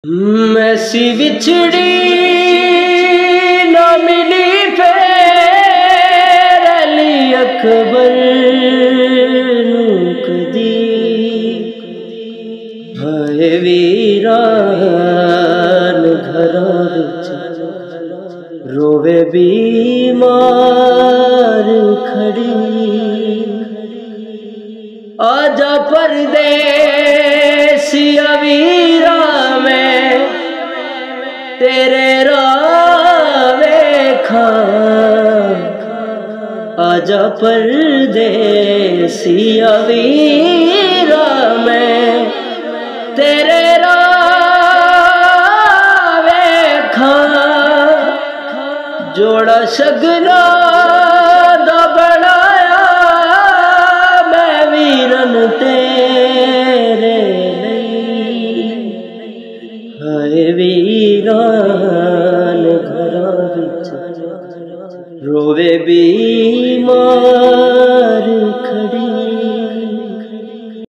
ऐसी बिछड़ी ना मिली फिर अली अकबर नू कदी। हाय वीरान घरां विच रोवे बीमार खड़ी। आजा परदेसिया वीरा मैं तेरे राह वेखा। आजा परदेसिया वीरा मैं तेरे राह वेखा। जोड़ा शगना दा बनाया मैं वीरन तेरे लिए। हाय वीरान घरां विच रोवे बीमार